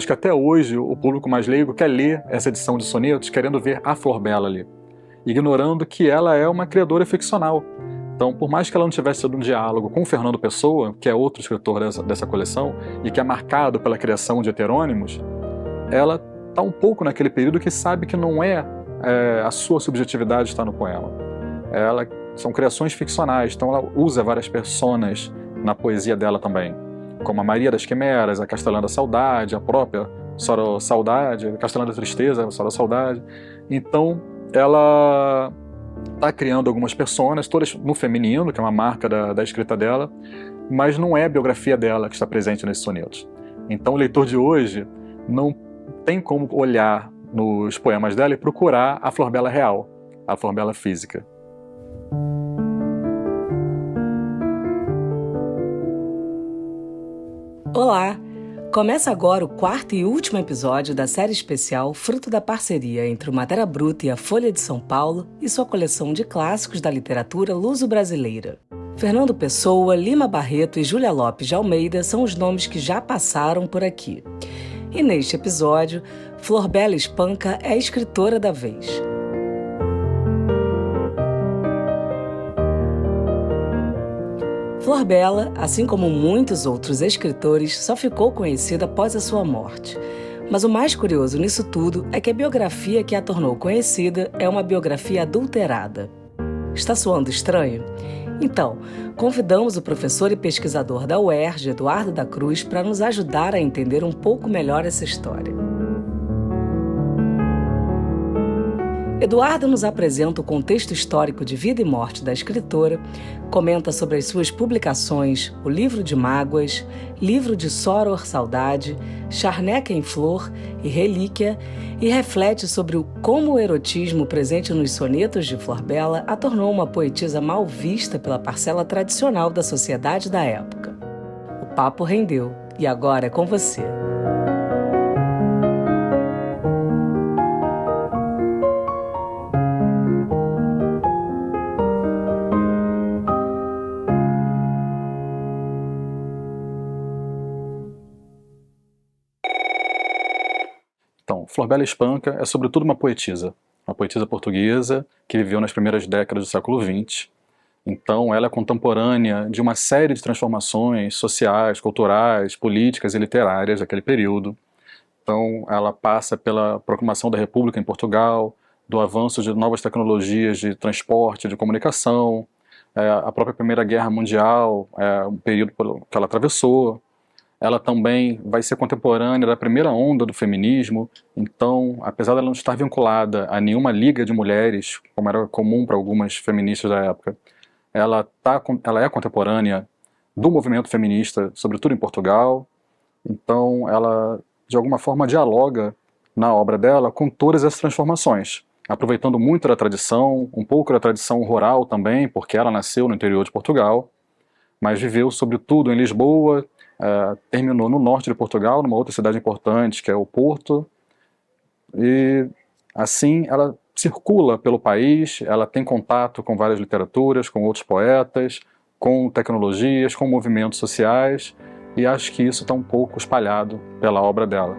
acho que até hoje o público mais leigo quer ler essa edição de sonetos querendo ver a Flor Bela ali, ignorando que ela é uma criadora ficcional. Então, por mais que ela não tivesse tido um diálogo com o Fernando Pessoa, que é outro escritor dessa coleção, e que é marcado pela criação de heterônimos, ela está um pouco naquele período que sabe que não é, a sua subjetividade está no poema. São criações ficcionais, então ela usa várias personas na poesia dela também, como a Maria das Quimeras, a Castelã da Saudade, a própria Sora Saudade, a Castelã da Tristeza, a Sora Saudade. Então, ela está criando algumas personas, todas no feminino, que é uma marca da escrita dela, mas não é a biografia dela que está presente nesses sonetos. Então o leitor de hoje não tem como olhar nos poemas dela e procurar a Flor Bela real, a Flor Bela física. Olá! Começa agora o quarto e último episódio da série especial fruto da parceria entre o Matéria Bruta e a Folha de São Paulo e sua coleção de clássicos da literatura luso-brasileira. Fernando Pessoa, Lima Barreto e Júlia Lopes de Almeida são os nomes que já passaram por aqui. E neste episódio, Flor Bela Espanca é a escritora da vez. Flor Bela, assim como muitos outros escritores, só ficou conhecida após a sua morte. Mas o mais curioso nisso tudo é que a biografia que a tornou conhecida é uma biografia adulterada. Está soando estranho? Então, convidamos o professor e pesquisador da UERJ, Eduardo da Cruz, para nos ajudar a entender um pouco melhor essa história. Eduardo nos apresenta o contexto histórico de vida e morte da escritora, comenta sobre as suas publicações O Livro de Mágoas, Livro de Soror Saudade, Charneca em Flor e Relíquia, e reflete sobre como o erotismo presente nos sonetos de Flor Bela a tornou uma poetisa mal vista pela parcela tradicional da sociedade da época. O papo rendeu, e agora é com você. Então, Flor Bela Espanca é sobretudo uma poetisa portuguesa que viveu nas primeiras décadas do século XX. Então, ela é contemporânea de uma série de transformações sociais, culturais, políticas e literárias daquele período. Então, ela passa pela proclamação da República em Portugal, do avanço de novas tecnologias de transporte, de comunicação, a própria Primeira Guerra Mundial, um período que ela atravessou. Ela também vai ser contemporânea da primeira onda do feminismo, então, apesar de ela não estar vinculada a nenhuma liga de mulheres, como era comum para algumas feministas da época, ela é contemporânea do movimento feminista, sobretudo em Portugal. Então, ela, de alguma forma, dialoga na obra dela com todas essas transformações, aproveitando muito da tradição, um pouco da tradição rural também, porque ela nasceu no interior de Portugal, mas viveu, sobretudo, em Lisboa. Terminou no norte de Portugal, numa outra cidade importante, que é o Porto, e assim ela circula pelo país, ela tem contato com várias literaturas, com outros poetas, com tecnologias, com movimentos sociais, e acho que isso está um pouco espalhado pela obra dela.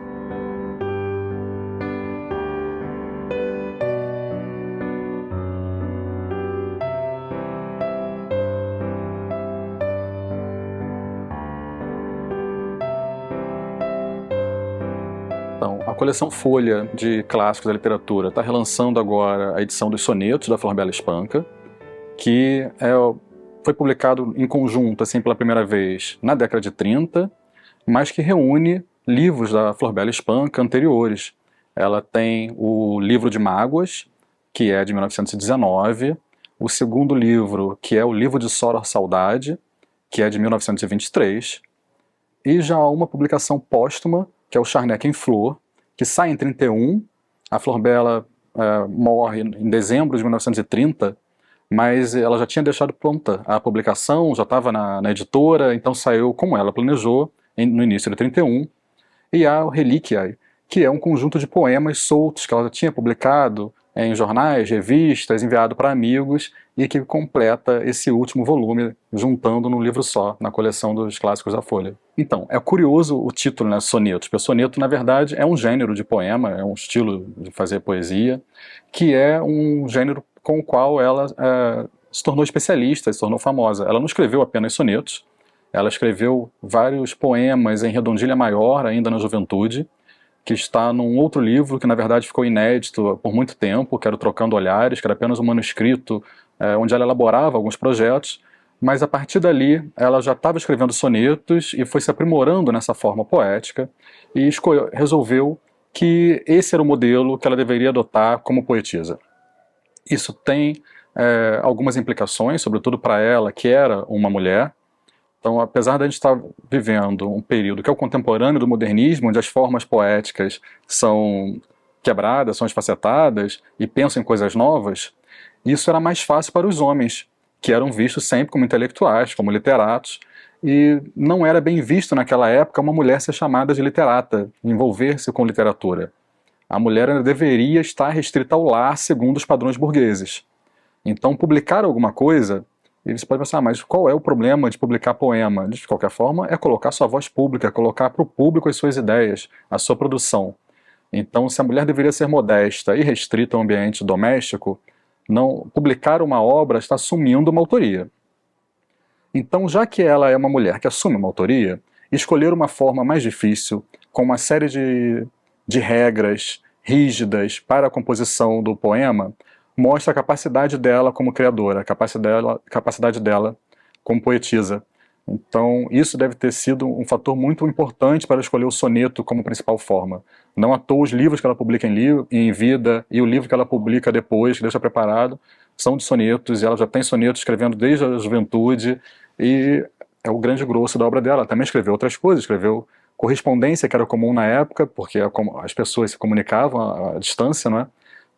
A coleção Folha de Clássicos da Literatura está relançando agora a edição dos sonetos da Flor Bela Espanca, que foi publicado em conjunto, assim, pela primeira vez na década de 30, mas que reúne livros da Flor Bela Espanca anteriores. Ela tem o Livro de Mágoas, que é de 1919, o segundo livro, que é o Livro de Soror Saudade, que é de 1923, e já há uma publicação póstuma, que é o Charneca em Flor, que sai em 31, a Flor Bela morre em dezembro de 1930, mas ela já tinha deixado pronta a publicação, já estava na editora, então saiu como ela planejou, no início de 31, e há o Relíquia, que é um conjunto de poemas soltos que ela já tinha publicado em jornais, revistas, enviado para amigos, e que completa esse último volume, juntando num livro só, na coleção dos clássicos da Folha. Então, é curioso o título, né, sonetos, porque soneto, na verdade, é um gênero de poema, é um estilo de fazer poesia, que é um gênero com o qual ela se tornou especialista, se tornou famosa. Ela não escreveu apenas sonetos, ela escreveu vários poemas em redondilha maior, ainda na juventude, que está num outro livro que na verdade ficou inédito por muito tempo, que era o Trocando Olhares, que era apenas um manuscrito onde ela elaborava alguns projetos, mas a partir dali ela já estava escrevendo sonetos e foi se aprimorando nessa forma poética e resolveu que esse era o modelo que ela deveria adotar como poetisa. Isso tem algumas implicações, sobretudo para ela, que era uma mulher. Então, apesar de a gente estar vivendo um período que é o contemporâneo do modernismo, onde as formas poéticas são quebradas, são esfacetadas e pensam em coisas novas, isso era mais fácil para os homens, que eram vistos sempre como intelectuais, como literatos, e não era bem visto naquela época uma mulher ser chamada de literata, envolver-se com literatura. A mulher deveria estar restrita ao lar segundo os padrões burgueses. Então, publicar alguma coisa, e você pode pensar, mas qual é o problema de publicar poema? De qualquer forma, é colocar sua voz pública, colocar para o público as suas ideias, a sua produção. Então, se a mulher deveria ser modesta e restrita ao ambiente doméstico, não publicar uma obra está assumindo uma autoria. Então, já que ela é uma mulher que assume uma autoria, escolher uma forma mais difícil, com uma série de regras rígidas para a composição do poema, mostra a capacidade dela como criadora, a capacidade dela como poetisa. Então, isso deve ter sido um fator muito importante para escolher o soneto como principal forma. Não à toa os livros que ela publica em vida e o livro que ela publica depois, que deixa preparado, são de sonetos, e ela já tem sonetos escrevendo desde a juventude, e é o grande grosso da obra dela. Ela também escreveu outras coisas, escreveu correspondência, que era comum na época, porque as pessoas se comunicavam à distância, não é?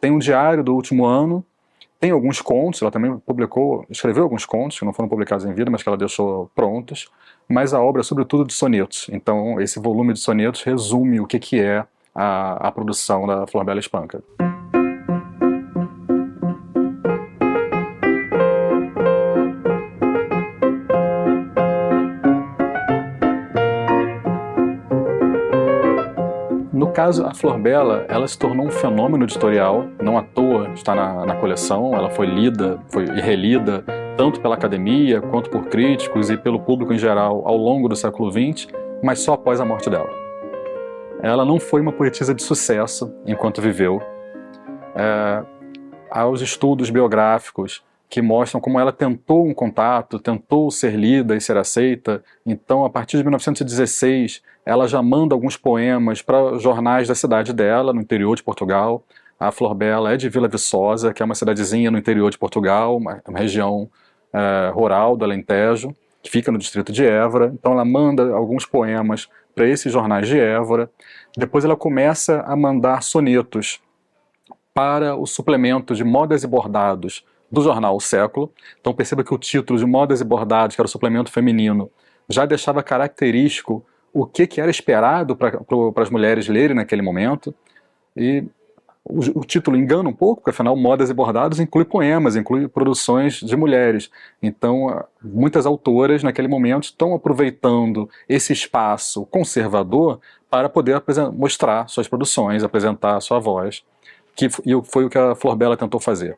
Tem um diário do último ano, tem alguns contos, ela também escreveu alguns contos que não foram publicados em vida, mas que ela deixou prontos, mas a obra é sobretudo de sonetos. Então esse volume de sonetos resume o que é a produção da Flor Bela Espanca. No caso, a Flor Bela, ela se tornou um fenômeno editorial, não à toa está na coleção, ela foi lida e relida tanto pela academia, quanto por críticos e pelo público em geral ao longo do século XX, mas só após a morte dela. Ela não foi uma poetisa de sucesso enquanto viveu. Há os estudos biográficos que mostram como ela tentou um contato, tentou ser lida e ser aceita. Então, a partir de 1916, ela já manda alguns poemas para jornais da cidade dela, no interior de Portugal. A Flor Bela é de Vila Viçosa, que é uma cidadezinha no interior de Portugal, uma região rural do Alentejo, que fica no distrito de Évora. Então ela manda alguns poemas para esses jornais de Évora. Depois ela começa a mandar sonetos para o suplemento de Modas e Bordados do jornal O Século. Então perceba que o título de Modas e Bordados, que era o suplemento feminino, já deixava característico o que era esperado para as mulheres lerem naquele momento. E o título engana um pouco, porque afinal Modas e Bordados inclui poemas, inclui produções de mulheres. Então muitas autoras naquele momento estão aproveitando esse espaço conservador para poder mostrar suas produções, apresentar a sua voz, que foi o que a Flor Bela tentou fazer.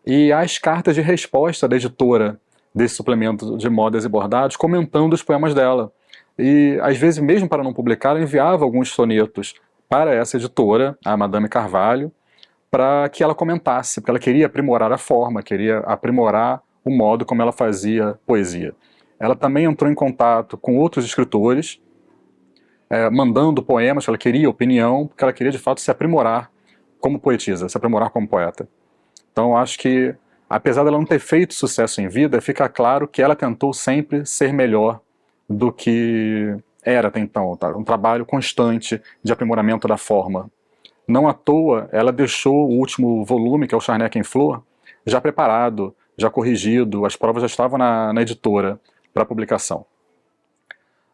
E há as cartas de resposta da editora desse suplemento de Modas e Bordados comentando os poemas dela. E às vezes, mesmo para não publicar, ela enviava alguns sonetos para essa editora, a Madame Carvalho, para que ela comentasse, porque ela queria aprimorar a forma, queria aprimorar o modo como ela fazia poesia. Ela também entrou em contato com outros escritores, mandando poemas, que ela queria opinião, porque ela queria de fato se aprimorar como poetisa, se aprimorar como poeta. Então acho que, apesar dela não ter feito sucesso em vida, fica claro que ela tentou sempre ser melhor do que era até então, tá? Um trabalho constante de aprimoramento da forma. Não à toa, ela deixou o último volume, que é o Charneca em Flor, já preparado, já corrigido, as provas já estavam na editora para publicação.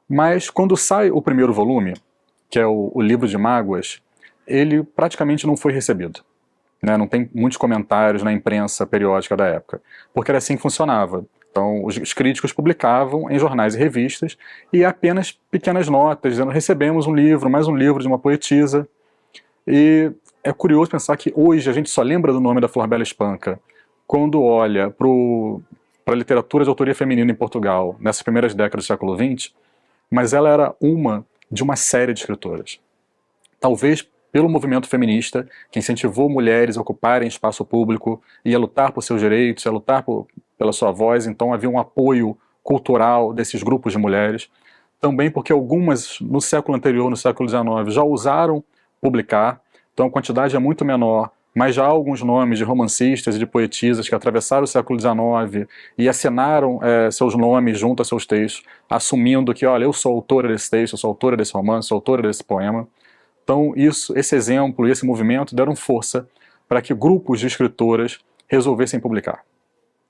Mas quando sai o primeiro volume, que é o Livro de Mágoas, ele praticamente não foi recebido. né? Não tem muitos comentários na imprensa periódica da época, porque era assim que funcionava. Então, os críticos publicavam em jornais e revistas e apenas pequenas notas, dizendo: recebemos um livro, mais um livro de uma poetisa. E é curioso pensar que hoje a gente só lembra do nome da Flor Bela Espanca quando olha para a literatura de autoria feminina em Portugal, nessas primeiras décadas do século XX, mas ela era uma de uma série de escritoras. Talvez pelo movimento feminista, que incentivou mulheres a ocuparem espaço público, e a lutar por seus direitos, a lutar pela sua voz, então havia um apoio cultural desses grupos de mulheres. Também porque algumas, no século anterior, no século XIX, já ousaram publicar, então a quantidade é muito menor, mas já há alguns nomes de romancistas e de poetisas que atravessaram o século XIX e assinaram seus nomes junto a seus textos, assumindo que, olha, eu sou autora desse texto, eu sou autora desse romance, sou autora desse poema. Então esse exemplo e esse movimento deram força para que grupos de escritoras resolvessem publicar.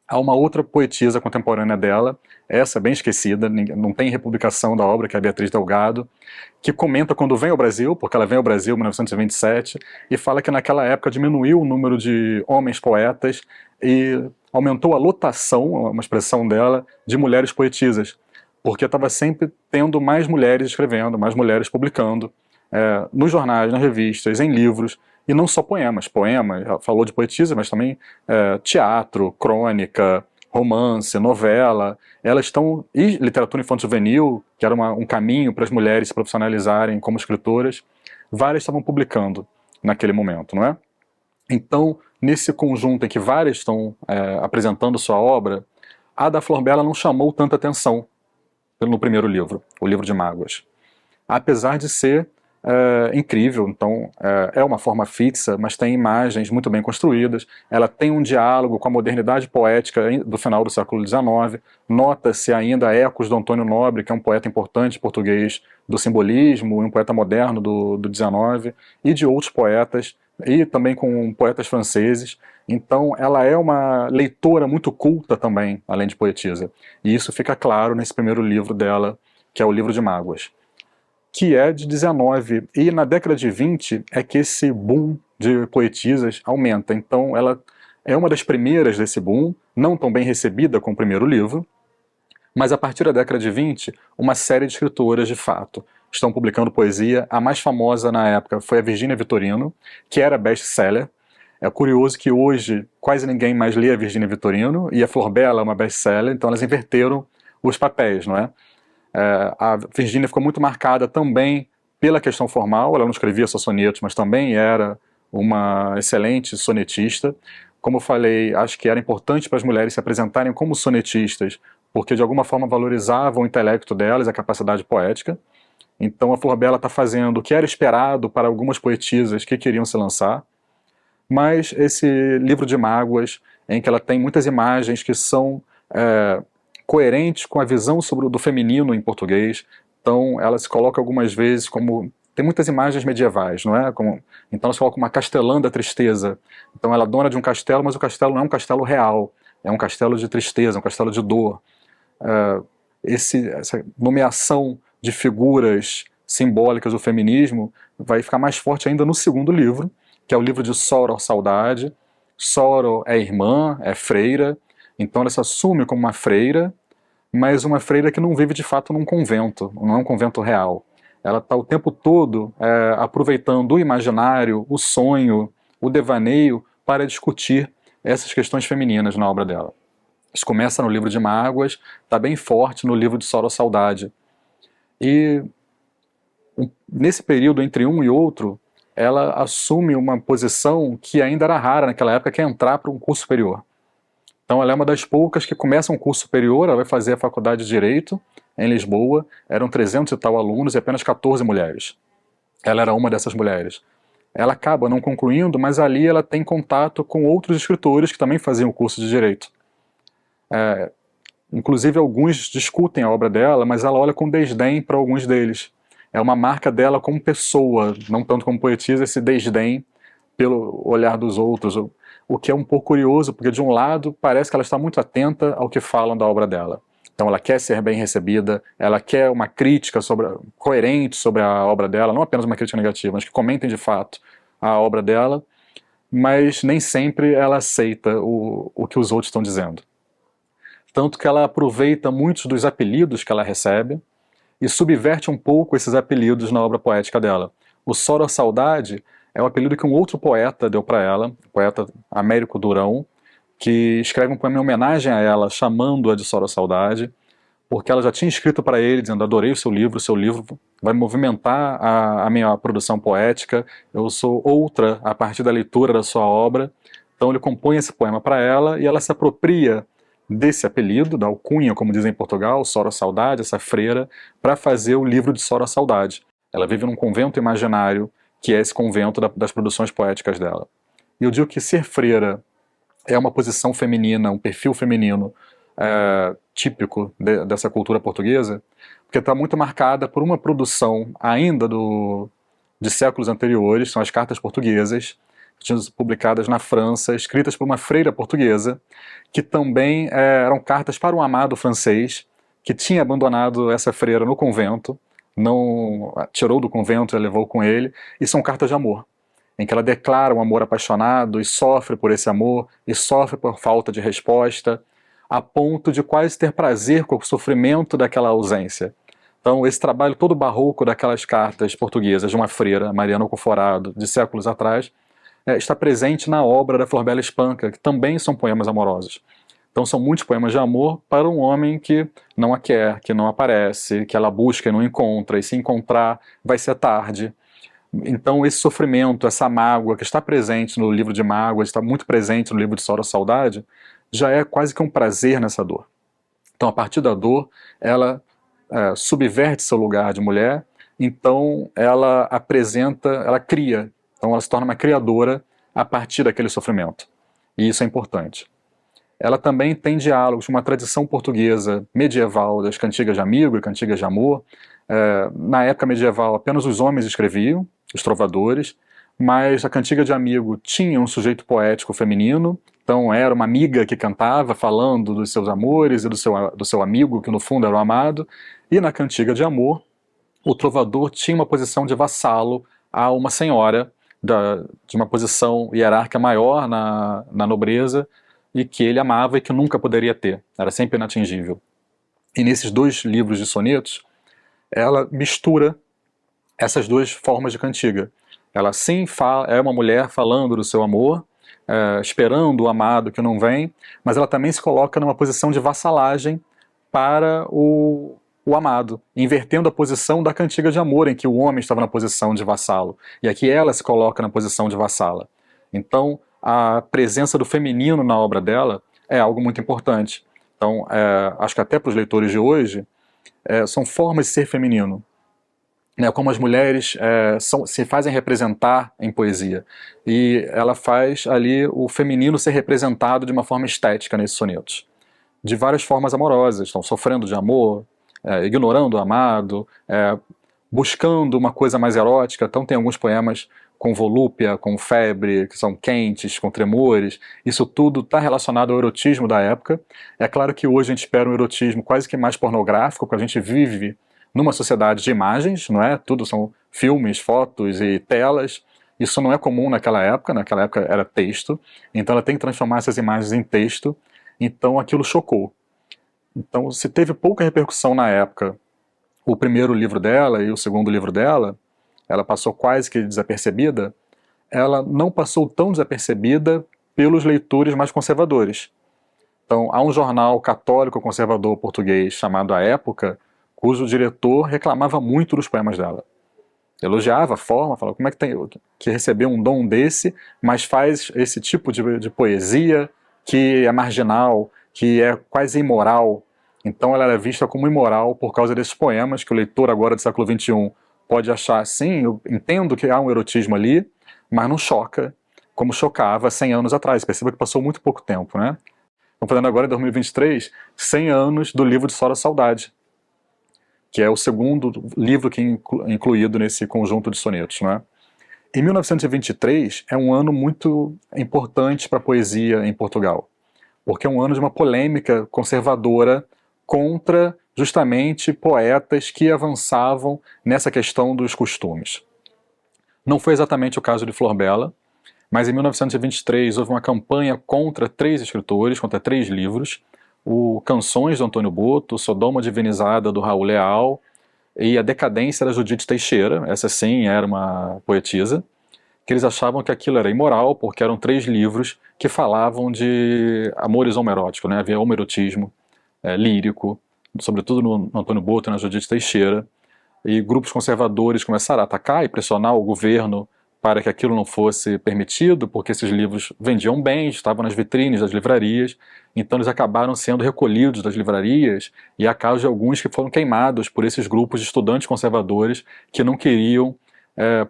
Há uma outra poetisa contemporânea dela, essa bem esquecida, não tem republicação da obra, que é a Beatriz Delgado, que comenta quando vem ao Brasil, porque ela vem ao Brasil em 1927, e fala que naquela época diminuiu o número de homens poetas e aumentou a lotação, uma expressão dela, de mulheres poetisas, porque estava sempre tendo mais mulheres escrevendo, mais mulheres publicando, nos jornais, nas revistas, em livros, e não só poemas, falou de poetisa, mas também teatro, crônica, romance, novela, elas estão, e literatura infanto-juvenil, que era um caminho para as mulheres se profissionalizarem como escritoras, várias estavam publicando naquele momento, não é? Então, nesse conjunto em que várias estão apresentando sua obra, a da Flor Bela não chamou tanta atenção no primeiro livro, o Livro de Mágoas, apesar de ser incrível. Então é uma forma fixa, mas tem imagens muito bem construídas, ela tem um diálogo com a modernidade poética do final do século XIX, nota-se ainda ecos do Antônio Nobre, que é um poeta importante português do simbolismo, um poeta moderno do XIX, e de outros poetas, e também com poetas franceses. Então ela é uma leitora muito culta também, além de poetisa, e isso fica claro nesse primeiro livro dela, que é o Livro de Mágoas, que é de 19, e na década de 20 é que esse boom de poetisas aumenta. Então ela é uma das primeiras desse boom, não tão bem recebida com o primeiro livro, mas a partir da década de 20, uma série de escritoras, de fato, estão publicando poesia. A mais famosa na época foi a Virgínia Vitorino, que era best-seller. É curioso que hoje quase ninguém mais lê a Virgínia Vitorino, e a Flor Bela é uma best-seller, então elas inverteram os papéis, não é? A Virgínia ficou muito marcada também pela questão formal, ela não escrevia só sonetos, mas também era uma excelente sonetista. Como eu falei, acho que era importante para as mulheres se apresentarem como sonetistas, porque de alguma forma valorizavam o intelecto delas, a capacidade poética. Então a Flor Bela está fazendo o que era esperado para algumas poetisas que queriam se lançar, mas esse Livro de Mágoas, em que ela tem muitas imagens que são coerentes com a visão do feminino em português. Então ela se coloca algumas vezes como... Tem muitas imagens medievais, não é? Então ela se coloca uma castelã da tristeza. Então ela é dona de um castelo, mas o castelo não é um castelo real, é um castelo de tristeza, um castelo de dor. Essa nomeação de figuras simbólicas do feminismo vai ficar mais forte ainda no segundo livro, que é o livro de Soror Saudade. Soror é irmã, é freira, então ela se assume como uma freira, mas uma freira que não vive de fato num convento, não é um convento real. Ela está o tempo todo aproveitando o imaginário, o sonho, o devaneio para discutir essas questões femininas na obra dela. Isso começa no Livro de Mágoas, está bem forte no livro de Soror Saudade. E nesse período entre um e outro, ela assume uma posição que ainda era rara naquela época, que é entrar para um curso superior. Então ela é uma das poucas que começa um curso superior, ela vai fazer a faculdade de Direito em Lisboa, eram 300 e tal alunos e apenas 14 mulheres. Ela era uma dessas mulheres. Ela acaba não concluindo, mas ali ela tem contato com outros escritores que também faziam o curso de Direito. Inclusive alguns discutem a obra dela, mas ela olha com desdém para alguns deles. É uma marca dela como pessoa, não tanto como poetisa, esse desdém pelo olhar dos outros, o que é um pouco curioso, porque de um lado parece que ela está muito atenta ao que falam da obra dela. Então ela quer ser bem recebida, ela quer uma crítica coerente sobre a obra dela, não apenas uma crítica negativa, mas que comentem de fato a obra dela, mas nem sempre ela aceita o que os outros estão dizendo. Tanto que ela aproveita muitos dos apelidos que ela recebe e subverte um pouco esses apelidos na obra poética dela. O Soro Saudade é um apelido que um outro poeta deu para ela, o poeta Américo Durão, que escreve um poema em homenagem a ela, chamando-a de Soro Saudade, porque ela já tinha escrito para ele, dizendo: adorei o seu livro vai movimentar a minha produção poética, eu sou outra a partir da leitura da sua obra. Então ele compõe esse poema para ela e ela se apropria desse apelido, da alcunha, como dizem em Portugal, Soro Saudade, essa freira, para fazer o livro de Soro Saudade. Ela vive num convento imaginário, que é esse convento das produções poéticas dela. E eu digo que ser freira é uma posição feminina, um perfil feminino típico dessa cultura portuguesa, porque está muito marcada por uma produção ainda de séculos anteriores, são as cartas portuguesas, que tinham sido publicadas na França, escritas por uma freira portuguesa, que também eram cartas para um amado francês, que tinha abandonado essa freira no convento, não tirou do convento e a levou com ele, e são cartas de amor, em que ela declara um amor apaixonado e sofre por esse amor, e sofre por falta de resposta, a ponto de quase ter prazer com o sofrimento daquela ausência. Então esse trabalho todo barroco daquelas cartas portuguesas de uma freira, Mariana Alcoforado, de séculos atrás, está presente na obra da Florbela Espanca, que também são poemas amorosos. Então são muitos poemas de amor para um homem que não a quer, que não aparece, que ela busca e não encontra, e se encontrar vai ser tarde. Então esse sofrimento, essa mágoa que está presente no livro de Mágoas, está muito presente no livro de Soro Saudade, já é quase que um prazer nessa dor. Então a partir da dor, ela subverte seu lugar de mulher, então ela apresenta, ela cria, então ela se torna uma criadora a partir daquele sofrimento. E isso é importante. Ela também tem diálogos, uma tradição portuguesa medieval das cantigas de amigo e cantigas de amor. Na época medieval apenas os homens escreviam, os trovadores, mas a cantiga de amigo tinha um sujeito poético feminino, então era uma amiga que cantava falando dos seus amores e do seu amigo, que no fundo era o amado, e na cantiga de amor o trovador tinha uma posição de vassalo a uma senhora de uma posição hierárquica maior na nobreza, e que ele amava e que nunca poderia ter, era sempre inatingível. E nesses dois livros de sonetos, ela mistura essas duas formas de cantiga. Ela sim é uma mulher falando do seu amor, esperando o amado que não vem, mas ela também se coloca numa posição de vassalagem para o amado, invertendo a posição da cantiga de amor, em que o homem estava na posição de vassalo, e aqui ela se coloca na posição de vassala. Então, a presença do feminino na obra dela é algo muito importante. Então, acho que até para os leitores de hoje, são formas de ser feminino, como as mulheres se fazem representar em poesia. E ela faz ali o feminino ser representado de uma forma estética nesses sonetos. De várias formas amorosas, estão sofrendo de amor, ignorando o amado, buscando uma coisa mais erótica. Então tem alguns poemas com volúpia, com febre, que são quentes, com tremores. Isso tudo está relacionado ao erotismo da época. É claro que hoje a gente espera um erotismo quase que mais pornográfico, porque a gente vive numa sociedade de imagens, não é? Tudo são filmes, fotos e telas. Isso não é comum naquela época era texto, então ela tem que transformar essas imagens em texto, então aquilo chocou. Então se teve pouca repercussão na época, o primeiro livro dela e o segundo livro dela, ela passou quase que desapercebida, ela não passou tão desapercebida pelos leitores mais conservadores. Então há um jornal católico conservador português chamado A Época, cujo diretor reclamava muito dos poemas dela. Elogiava a forma, falava como é que tem que receber um dom desse, mas faz esse tipo de poesia que é marginal, que é quase imoral. Então ela era vista como imoral por causa desses poemas, que o leitor agora do século XXI pode achar, sim, eu entendo que há um erotismo ali, mas não choca como chocava 100 anos atrás. Perceba que passou muito pouco tempo, né? Estamos falando agora em 2023, 100 anos do livro de Soro Saudade, que é o segundo livro que é incluído nesse conjunto de sonetos, né? Em 1923 é um ano muito importante para a poesia em Portugal, porque é um ano de uma polêmica conservadora contra justamente poetas que avançavam nessa questão dos costumes. Não foi exatamente o caso de Florbela, Mas em 1923 houve uma campanha contra 3 escritores, contra 3 livros, o Canções, do Antônio Boto, Sodoma Divinizada, do Raul Leal, e A Decadência, da Judite Teixeira, essa sim era uma poetisa, que eles achavam que aquilo era imoral, porque eram 3 livros que falavam de amores homoeróticos, né? Havia homoerotismo lírico, sobretudo no Antônio Boto e na Judite Teixeira, e grupos conservadores começaram a atacar e pressionar o governo para que aquilo não fosse permitido, porque esses livros vendiam bem, estavam nas vitrines das livrarias, então eles acabaram sendo recolhidos das livrarias, e há casos de alguns que foram queimados por esses grupos de estudantes conservadores que não queriam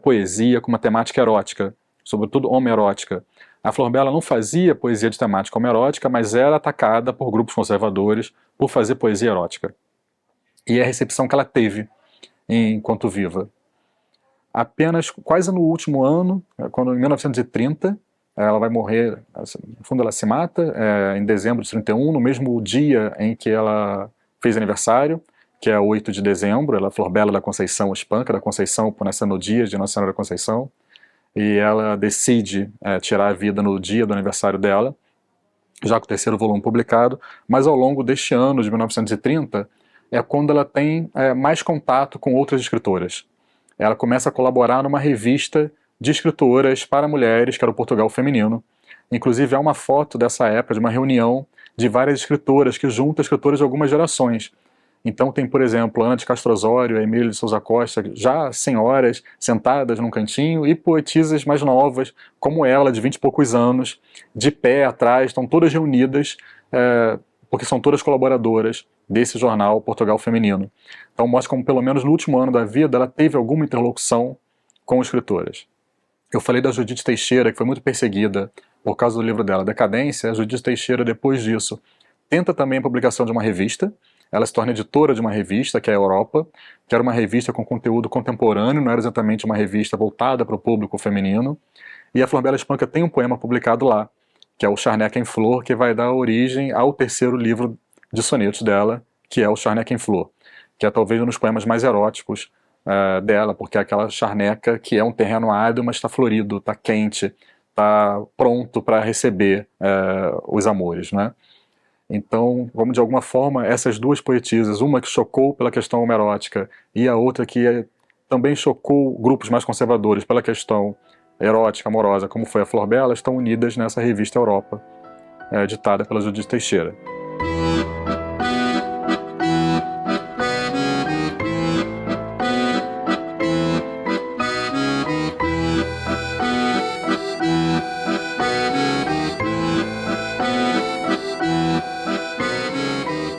poesia com uma temática erótica, sobretudo homoerótica. A Flor Bela não fazia poesia de temática homoerótica, mas era atacada por grupos conservadores por fazer poesia erótica. E é a recepção que ela teve enquanto viva. Apenas quase no último ano, quando em 1930, ela vai morrer, no fundo ela se mata, em dezembro de 31, no mesmo dia em que ela fez aniversário, que é 8 de dezembro, ela é Flor Bela da Conceição Espanca, da Conceição, por nascer no dia de Nossa Senhora da Conceição, e ela decide tirar a vida no dia do aniversário dela, já com o 3º volume publicado, mas ao longo deste ano de 1930, é quando ela tem mais contato com outras escritoras. Ela começa a colaborar numa revista de escritoras para mulheres, que era o Portugal Feminino. Inclusive há uma foto dessa época, de uma reunião de várias escritoras, que juntam escritoras de algumas gerações. Então tem, por exemplo, Ana de Castro Osório, Emília de Souza Costa, já senhoras sentadas num cantinho, e poetisas mais novas, como ela, de 20 e poucos anos, de pé atrás, estão todas reunidas, porque são todas colaboradoras desse jornal Portugal Feminino. Então mostra como, pelo menos no último ano da vida, ela teve alguma interlocução com escritoras. Eu falei da Judite Teixeira, que foi muito perseguida por causa do livro dela, Decadência. A Judite Teixeira, depois disso, tenta também a publicação de uma revista. Ela se torna editora de uma revista, que é a Europa, que era uma revista com conteúdo contemporâneo, não era exatamente uma revista voltada para o público feminino. E a Flor Bela Espanca tem um poema publicado lá, que é o Charneca em Flor, que vai dar origem ao 3º livro de sonetos dela, que é o Charneca em Flor, que é talvez um dos poemas mais eróticos dela, porque é aquela charneca que é um terreno árido, mas está florido, está quente, está pronto para receber os amores, né? Então, como de alguma forma, essas 2 poetisas, uma que chocou pela questão homoerótica e a outra que também chocou grupos mais conservadores pela questão erótica, amorosa, como foi a Flor Bela, estão unidas nessa revista Europa, editada pela Judite Teixeira.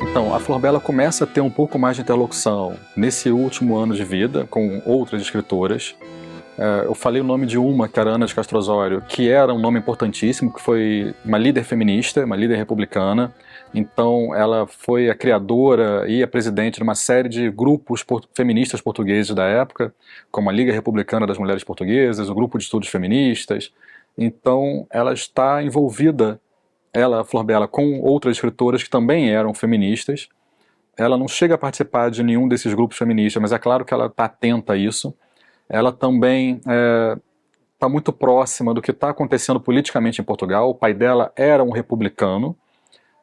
Então, a Flor Bela começa a ter um pouco mais de interlocução nesse último ano de vida com outras escritoras. Eu falei o nome de uma, que era Ana de Castro Osório, que era um nome importantíssimo, que foi uma líder feminista, uma líder republicana. Então ela foi a criadora e a presidente de uma série de grupos feministas portugueses da época, como a Liga Republicana das Mulheres Portuguesas, o Grupo de Estudos Feministas. Então ela está envolvida, ela, a Flor Bela, com outras escritoras que também eram feministas. Ela não chega a participar de nenhum desses grupos feministas, mas é claro que ela está atenta a isso. Ela também está muito próxima do que está acontecendo politicamente em Portugal. O pai dela era um republicano,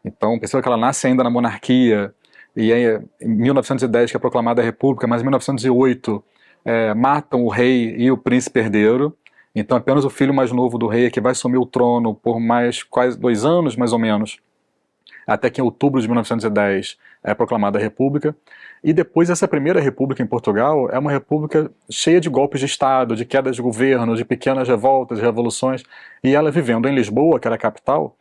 então perceba que ela nasce ainda na monarquia, e em 1910 que é proclamada a república, mas em 1908 matam o rei e o príncipe herdeiro. Então apenas o filho mais novo do rei é que vai assumir o trono por mais quase 2 anos, mais ou menos, até que em outubro de 1910 é proclamada a república. E depois essa primeira república em Portugal é uma república cheia de golpes de Estado, de quedas de governo, de pequenas revoltas, revoluções, e ela, vivendo em Lisboa, que era a capital,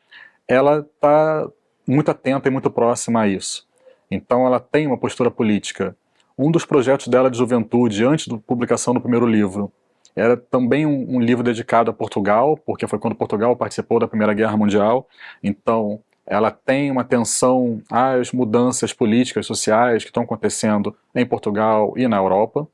ela está muito atenta e muito próxima a isso. Então ela tem uma postura política. Um dos projetos dela de juventude, antes da publicação do primeiro livro, era também um livro dedicado a Portugal, porque foi quando Portugal participou da Primeira Guerra Mundial. Então ela tem uma atenção às mudanças políticas, sociais que estão acontecendo em Portugal e na Europa.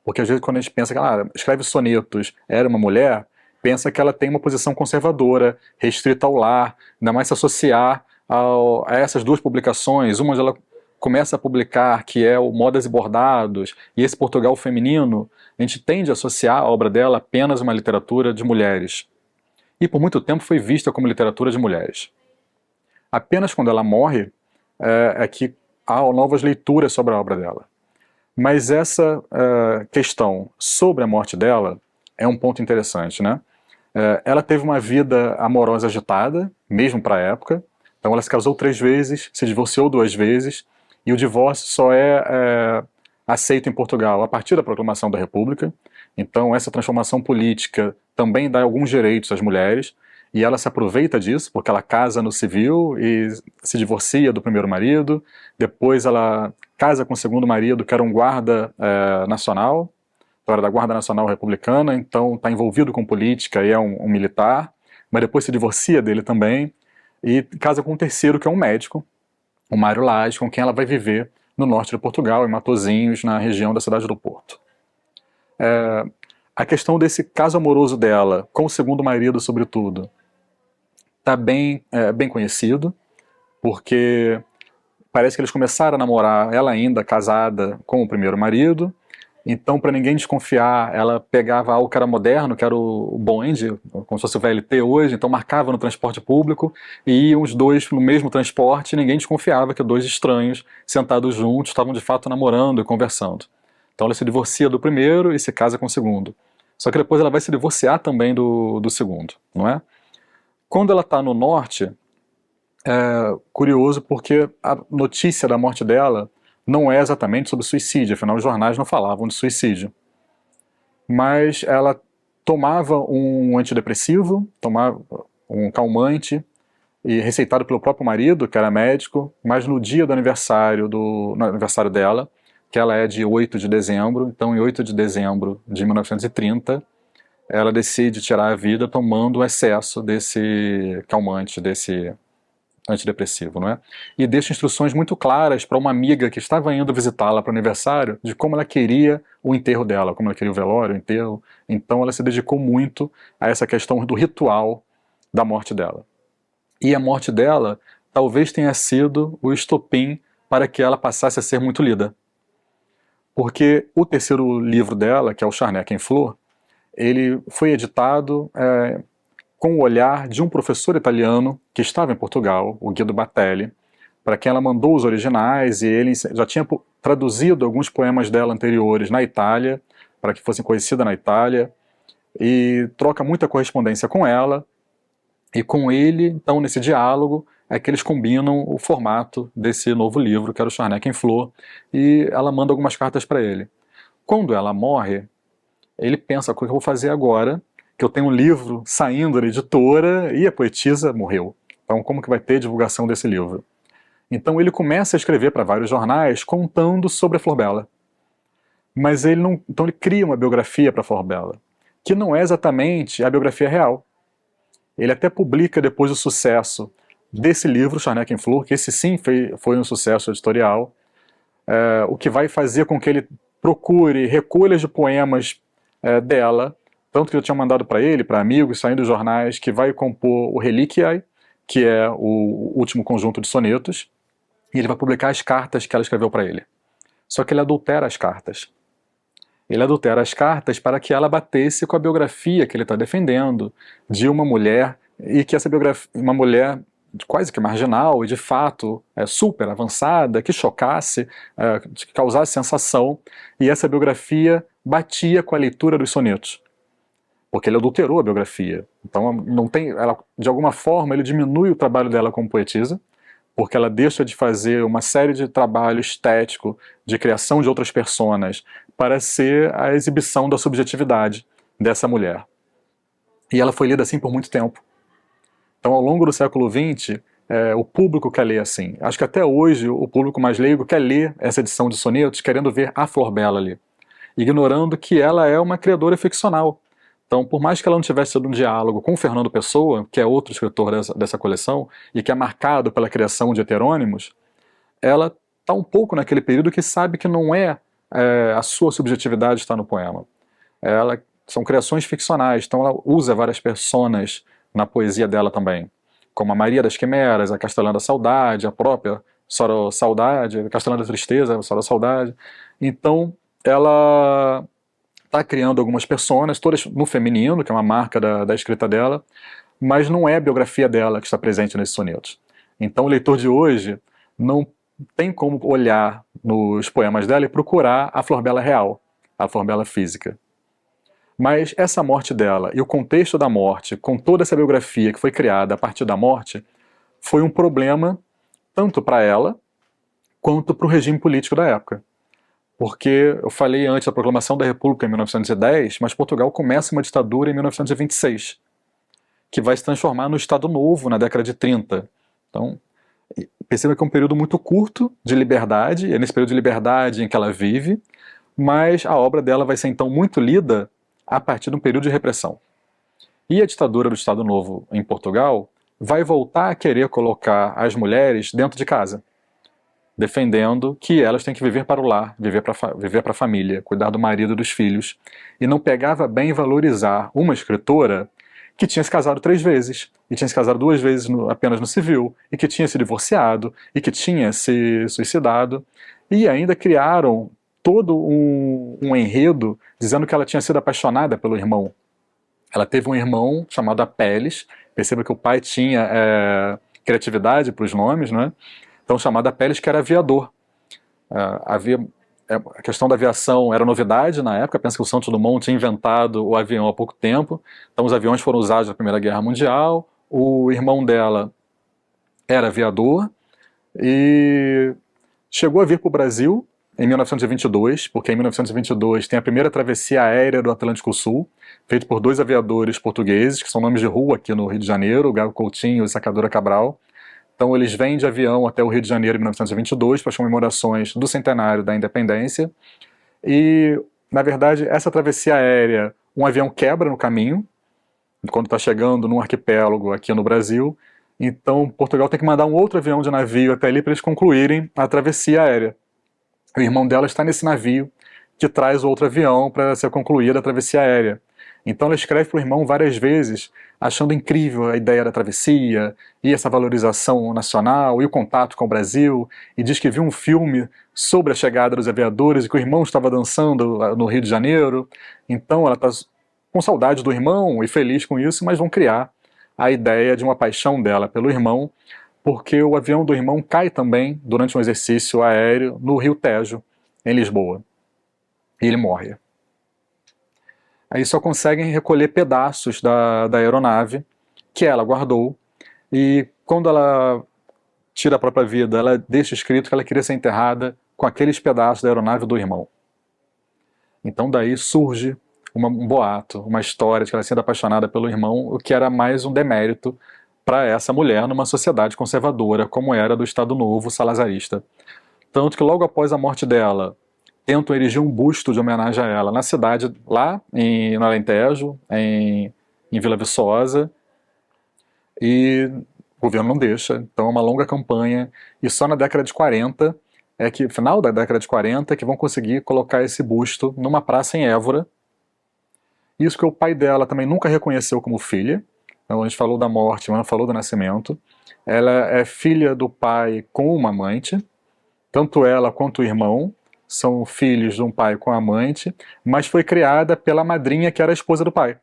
Porque às vezes quando a gente pensa que ela escreve sonetos, era uma mulher, pensa que ela tem uma posição conservadora, restrita ao lar, ainda mais se associar a essas 2 publicações, uma onde ela começa a publicar, que é o Modas e Bordados, e esse Portugal feminino, a gente tende a associar a obra dela apenas a uma literatura de mulheres. E por muito tempo foi vista como literatura de mulheres. Apenas quando ela morre é que há novas leituras sobre a obra dela. Mas essa questão sobre a morte dela é um ponto interessante, né? Ela teve uma vida amorosa agitada, mesmo para a época. Então ela se casou 3 vezes, se divorciou 2 vezes, e o divórcio só é aceito em Portugal a partir da proclamação da República. Então essa transformação política também dá alguns direitos às mulheres, e ela se aproveita disso, porque ela casa no civil e se divorcia do primeiro marido, depois ela casa com o segundo marido, que era um guarda nacional, então era da Guarda Nacional Republicana, então está envolvido com política e é um militar, mas depois se divorcia dele também, e casa com um terceiro, que é um médico, o Mário Lage, com quem ela vai viver no norte de Portugal, em Matosinhos, na região da cidade do Porto. A questão desse caso amoroso dela, com o segundo marido sobretudo, está bem conhecido, porque parece que eles começaram a namorar, ela ainda casada com o primeiro marido, então para ninguém desconfiar, ela pegava algo que era moderno, que era o bonde, como se fosse o VLT hoje, então marcava no transporte público, e iam os dois no mesmo transporte, e ninguém desconfiava que 2 estranhos, sentados juntos, estavam de fato namorando e conversando. Então ela se divorcia do primeiro e se casa com o segundo. Só que depois ela vai se divorciar também do segundo, não é? Quando ela está no norte, é curioso porque a notícia da morte dela não é exatamente sobre suicídio, afinal os jornais não falavam de suicídio. Mas ela tomava um antidepressivo, tomava um calmante, e receitado pelo próprio marido, que era médico, mas no dia do aniversário dela, que ela é de 8 de dezembro, então em 8 de dezembro de 1930, ela decide tirar a vida tomando o excesso desse calmante, desse antidepressivo, não é? E deixa instruções muito claras para uma amiga que estava indo visitá-la para o aniversário, de como ela queria o enterro dela, como ela queria o velório, o enterro. Então ela se dedicou muito a essa questão do ritual da morte dela. E a morte dela talvez tenha sido o estopim para que ela passasse a ser muito lida. Porque o terceiro livro dela, que é o Charneca em Flor, ele foi editado com o olhar de um professor italiano que estava em Portugal, o Guido Batelli, para quem ela mandou os originais, e ele já tinha traduzido alguns poemas dela anteriores na Itália, para que fossem conhecidas na Itália, e troca muita correspondência com ela, e com ele, então, nesse diálogo, é que eles combinam o formato desse novo livro, que era o Charneca em Flor, e ela manda algumas cartas para ele. Quando ela morre, ele pensa, o que eu vou fazer agora, que eu tenho um livro saindo da editora e a poetisa morreu. Então como que vai ter divulgação desse livro? Então ele começa a escrever para vários jornais contando sobre a Flor Bela. Mas ele não, então ele cria uma biografia para a Flor Bela, que não é exatamente a biografia real. Ele até publica depois o sucesso desse livro, Charneca em Flor, que esse sim foi um sucesso editorial, o que vai fazer com que ele procure recolhas de poemas dela, tanto que eu tinha mandado para ele, para amigos, saindo dos jornais, que vai compor o Reliquiae, que é o último conjunto de sonetos, e ele vai publicar as cartas que ela escreveu para ele. Só que ele adultera as cartas. Ele adultera as cartas para que ela batesse com a biografia que ele está defendendo, de uma mulher, e que essa biografia, uma mulher quase que marginal e de fato super avançada, que chocasse, que causasse sensação, e essa biografia batia com a leitura dos sonetos. Porque ele adulterou a biografia. Então, não tem, ela, de alguma forma, ele diminui o trabalho dela como poetisa, porque ela deixa de fazer uma série de trabalho estético, de criação de outras personas, para ser a exibição da subjetividade dessa mulher. E ela foi lida assim por muito tempo. Então, ao longo do século XX, o público quer ler assim. Acho que até hoje o público mais leigo quer ler essa edição de sonetos, querendo ver a Flor Bela ali, ignorando que ela é uma criadora ficcional. Então, por mais que ela não tivesse tido um diálogo com o Fernando Pessoa, que é outro escritor dessa coleção, e que é marcado pela criação de heterônimos, ela está um pouco naquele período que sabe que não é a sua subjetividade está no poema. São criações ficcionais, então ela usa várias personas na poesia dela também, como a Maria das Quimeras, a Castelã da Saudade, a própria Soro Saudade, Castelã da Tristeza, Soro Saudade. Então, ela está criando algumas personas, todas no feminino, que é uma marca da escrita dela, mas não é a biografia dela que está presente nesses sonetos. Então, o leitor de hoje não tem como olhar nos poemas dela e procurar a Flor Bela real, a Flor Bela física. Mas essa morte dela e o contexto da morte, com toda essa biografia que foi criada a partir da morte, foi um problema tanto para ela quanto para o regime político da época. Porque eu falei antes da proclamação da República em 1910, mas Portugal começa uma ditadura em 1926, que vai se transformar no Estado Novo na década de 30. Então, perceba que é um período muito curto de liberdade, é nesse período de liberdade em que ela vive, mas a obra dela vai ser então muito lida a partir de um período de repressão. E a ditadura do Estado Novo em Portugal vai voltar a querer colocar as mulheres dentro de casa, defendendo que elas têm que viver para o lar, viver para a família, cuidar do marido e dos filhos, e não pegava bem valorizar uma escritora que tinha se casado 3 vezes, e tinha se casado 2 vezes apenas no civil, e que tinha se divorciado, e que tinha se suicidado, e ainda criaram todo um enredo dizendo que ela tinha sido apaixonada pelo irmão. Ela teve um irmão chamado Apelles, perceba que o pai tinha criatividade para os nomes, né? Então chamado Apelles, que era aviador. A questão da aviação era novidade na época, pensa que o Santos Dumont tinha inventado o avião há pouco tempo, então os aviões foram usados na Primeira Guerra Mundial, o irmão dela era aviador e chegou a vir para o Brasil em 1922, porque em 1922 tem a primeira travessia aérea do Atlântico Sul, feita por 2 aviadores portugueses, que são nomes de rua aqui no Rio de Janeiro, o Gago Coutinho e Sacadura Cabral. Então eles vêm de avião até o Rio de Janeiro em 1922 para as comemorações do centenário da independência. E, na verdade, essa travessia aérea, um avião quebra no caminho, quando está chegando num arquipélago aqui no Brasil. Então Portugal tem que mandar um outro avião de navio até ali para eles concluírem a travessia aérea. O irmão dela está nesse navio que traz o outro avião para ser concluída a travessia aérea. Então ela escreve para o irmão várias vezes, achando incrível a ideia da travessia, e essa valorização nacional, e o contato com o Brasil, e diz que viu um filme sobre a chegada dos aviadores, e que o irmão estava dançando no Rio de Janeiro. Então ela está com saudade do irmão, e feliz com isso, mas vão criar a ideia de uma paixão dela pelo irmão, porque o avião do irmão cai também, durante um exercício aéreo, no Rio Tejo, em Lisboa. E ele morre. Aí só conseguem recolher pedaços da aeronave, que ela guardou, e quando ela tira a própria vida, ela deixa escrito que ela queria ser enterrada com aqueles pedaços da aeronave do irmão. Então daí surge um boato, uma história de que ela sendo apaixonada pelo irmão, o que era mais um demérito para essa mulher numa sociedade conservadora, como era do Estado Novo salazarista. Tanto que logo após a morte dela, tentam erigir um busto de homenagem a ela na cidade, lá no Alentejo, em Vila Viçosa, e o governo não deixa, então é uma longa campanha, e só na década de 40, final da década de 40, que vão conseguir colocar esse busto numa praça em Évora. Isso que o pai dela também nunca reconheceu como filha. Então a gente falou da morte, mas não falou do nascimento. Ela é filha do pai com uma amante, tanto ela quanto o irmão são filhos de um pai com amante, mas foi criada pela madrinha que era a esposa do pai.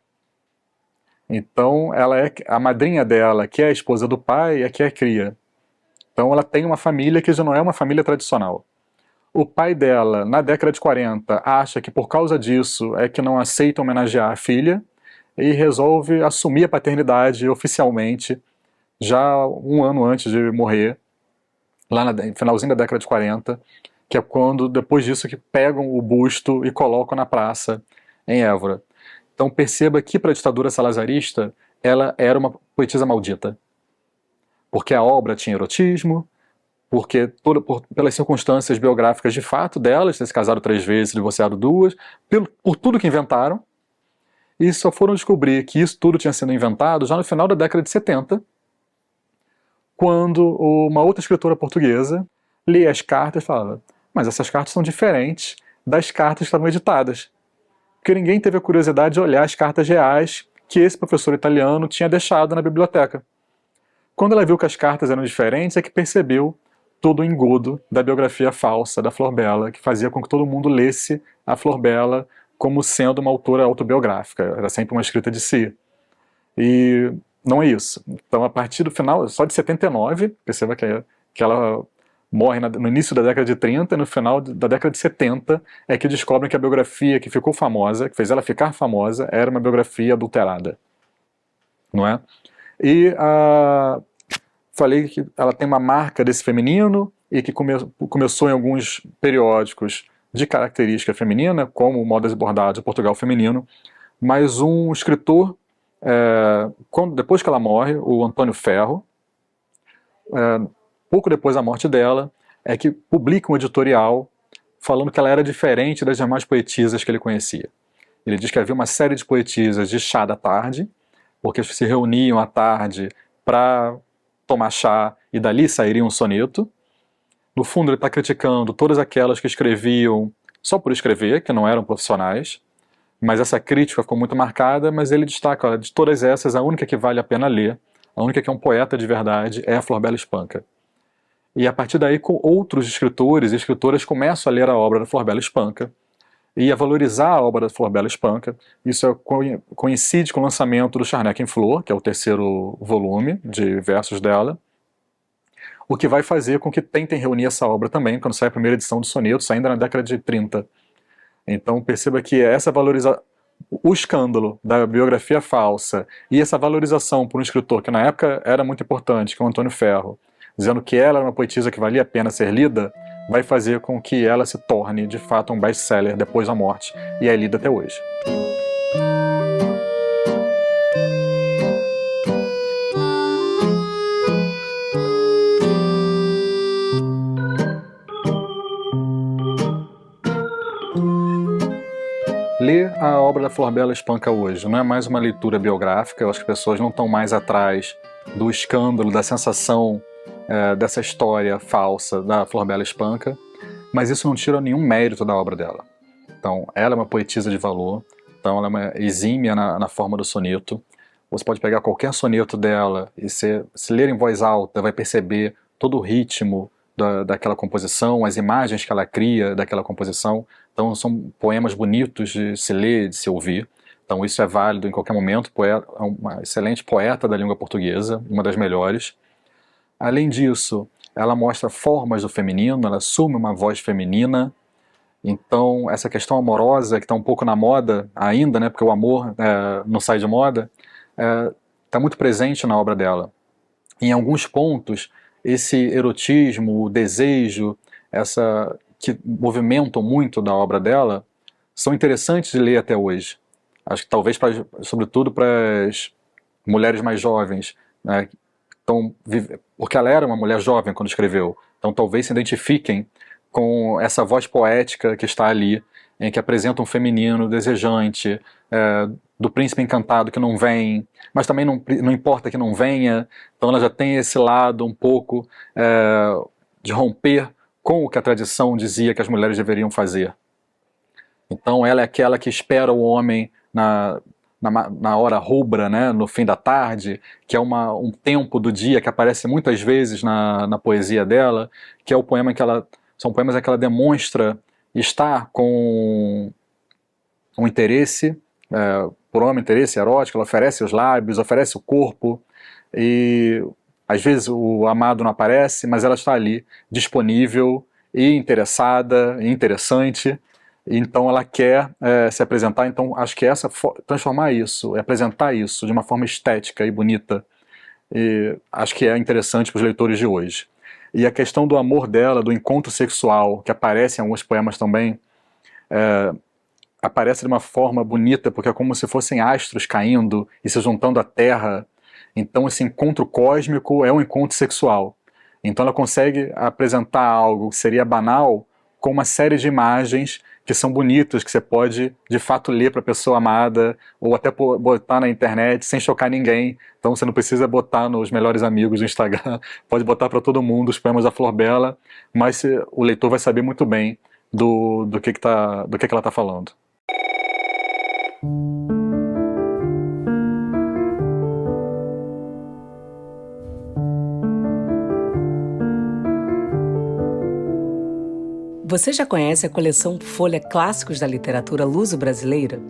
Então ela é a madrinha dela, que é a esposa do pai, é que é cria. Então ela tem uma família que já não é uma família tradicional. O pai dela, na década de 40, acha que por causa disso é que não aceita homenagear a filha, e resolve assumir a paternidade oficialmente, já um ano antes de morrer, lá no finalzinho da década de 40, que é quando, depois disso, que pegam o busto e colocam na praça em Évora. Então perceba que para a ditadura salazarista, ela era uma poetisa maldita. Porque a obra tinha erotismo, porque pelas circunstâncias biográficas de fato delas, ter se casado 3 vezes, divorciado 2, por tudo que inventaram, e só foram descobrir que isso tudo tinha sido inventado já no final da década de 70, quando uma outra escritora portuguesa lê as cartas e fala: mas essas cartas são diferentes das cartas que estavam editadas. Porque ninguém teve a curiosidade de olhar as cartas reais que esse professor italiano tinha deixado na biblioteca. Quando ela viu que as cartas eram diferentes, é que percebeu todo o engodo da biografia falsa da Flor Bela, que fazia com que todo mundo lesse a Flor Bela como sendo uma autora autobiográfica. Era sempre uma escrita de si. E não é isso. Então, a partir do final, só de 79, perceba que ela morre no início da década de 30, e no final da década de 70 é que descobrem que a biografia que ficou famosa, que fez ela ficar famosa, era uma biografia adulterada. Não é? E falei que ela tem uma marca desse feminino e que começou em alguns periódicos de característica feminina, como Modas e Bordados, Portugal Feminino, mas um escritor, depois que ela morre, o Antônio Ferro, pouco depois da morte dela, é que publica um editorial falando que ela era diferente das demais poetisas que ele conhecia. Ele diz que havia uma série de poetisas de chá da tarde, porque se reuniam à tarde para tomar chá e dali sairia um soneto. No fundo, ele está criticando todas aquelas que escreviam só por escrever, que não eram profissionais, mas essa crítica ficou muito marcada, mas ele destaca, olha, de todas essas, a única que vale a pena ler, a única que é um poeta de verdade, é a Flor Bela Espanca. E a partir daí, com outros escritores e escritoras começam a ler a obra da Flor Bela Espanca e a valorizar a obra da Flor Bela Espanca. Isso coincide com o lançamento do Charneca em Flor, que é o terceiro volume de versos dela, o que vai fazer com que tentem reunir essa obra também, quando sai a primeira edição do Sonetos, ainda na década de 30. Então perceba que essa valorização, o escândalo da biografia falsa e essa valorização por um escritor que na época era muito importante, que é o Antônio Ferro, dizendo que ela era uma poetisa que valia a pena ser lida, vai fazer com que ela se torne de fato um best-seller depois da morte, e é lida até hoje. Ler a obra da Flor Bela Espanca hoje não é mais uma leitura biográfica, eu acho que as pessoas não estão mais atrás do escândalo, da sensação dessa história falsa da Flor Bela Espanca, mas isso não tira nenhum mérito da obra dela. Então, ela é uma poetisa de valor, então ela é uma exímia na forma do soneto. Você pode pegar qualquer soneto dela e se ler em voz alta, vai perceber todo o ritmo daquela composição, as imagens que ela cria daquela composição. Então são poemas bonitos de se ler, de se ouvir. Então isso é válido em qualquer momento. É uma excelente poeta da língua portuguesa, uma das melhores. Além disso, ela mostra formas do feminino, ela assume uma voz feminina. Então essa questão amorosa, que está um pouco na moda ainda, né, porque o amor não sai de moda, está muito presente na obra dela. Em alguns pontos, esse erotismo, o desejo, que movimentam muito da obra dela, são interessantes de ler até hoje. Acho que talvez, sobretudo para as mulheres mais jovens, né, porque ela era uma mulher jovem quando escreveu, então talvez se identifiquem com essa voz poética que está ali, em que apresenta um feminino desejante, do príncipe encantado que não vem, mas também não importa que não venha, então ela já tem esse lado um pouco de romper com o que a tradição dizia que as mulheres deveriam fazer. Então ela é aquela que espera o homem na hora rubra, né, no fim da tarde, que é um tempo do dia que aparece muitas vezes na poesia dela, que é o poema são poemas em que ela demonstra estar com um interesse por homem, interesse erótico, ela oferece os lábios, oferece o corpo, e às vezes o amado não aparece, mas ela está ali, disponível e interessada, e interessante, então ela quer se apresentar. Então acho que transformar isso, apresentar isso de uma forma estética e bonita, e acho que é interessante para os leitores de hoje. E a questão do amor dela, do encontro sexual, que aparece em alguns poemas também, aparece de uma forma bonita, porque é como se fossem astros caindo e se juntando à Terra. Então esse encontro cósmico é um encontro sexual. Então ela consegue apresentar algo que seria banal com uma série de imagens que são bonitas, que você pode de fato ler para a pessoa amada, ou até botar na internet sem chocar ninguém. Então você não precisa botar nos melhores amigos do Instagram, pode botar para todo mundo os poemas da Flor Bela, mas o leitor vai saber muito bem do que ela está falando. Você já conhece a coleção Folha Clássicos da Literatura Luso-Brasileira?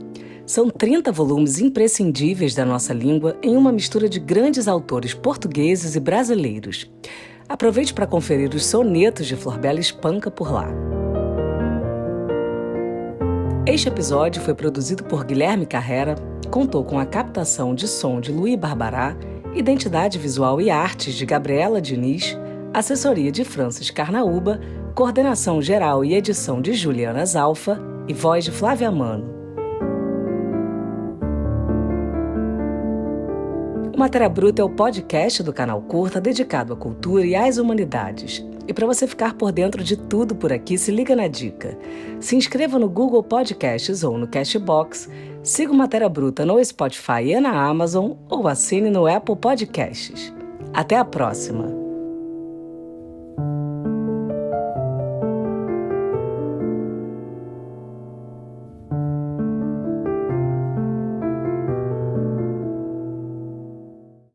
São 30 volumes imprescindíveis da nossa língua em uma mistura de grandes autores portugueses e brasileiros. Aproveite para conferir os sonetos de Florbela Espanca por lá. Este episódio foi produzido por Guilherme Carrera, contou com a captação de som de Luí Barbará, identidade visual e artes de Gabriela Diniz, assessoria de Francis Carnaúba, coordenação geral e edição de Juliana Zalfa e voz de Flávia Mano. O Matéria Bruta é o podcast do Canal Curta dedicado à cultura e às humanidades. E para você ficar por dentro de tudo por aqui, se liga na dica. Se inscreva no Google Podcasts ou no Castbox, siga o Matéria Bruta no Spotify e na Amazon ou assine no Apple Podcasts. Até a próxima!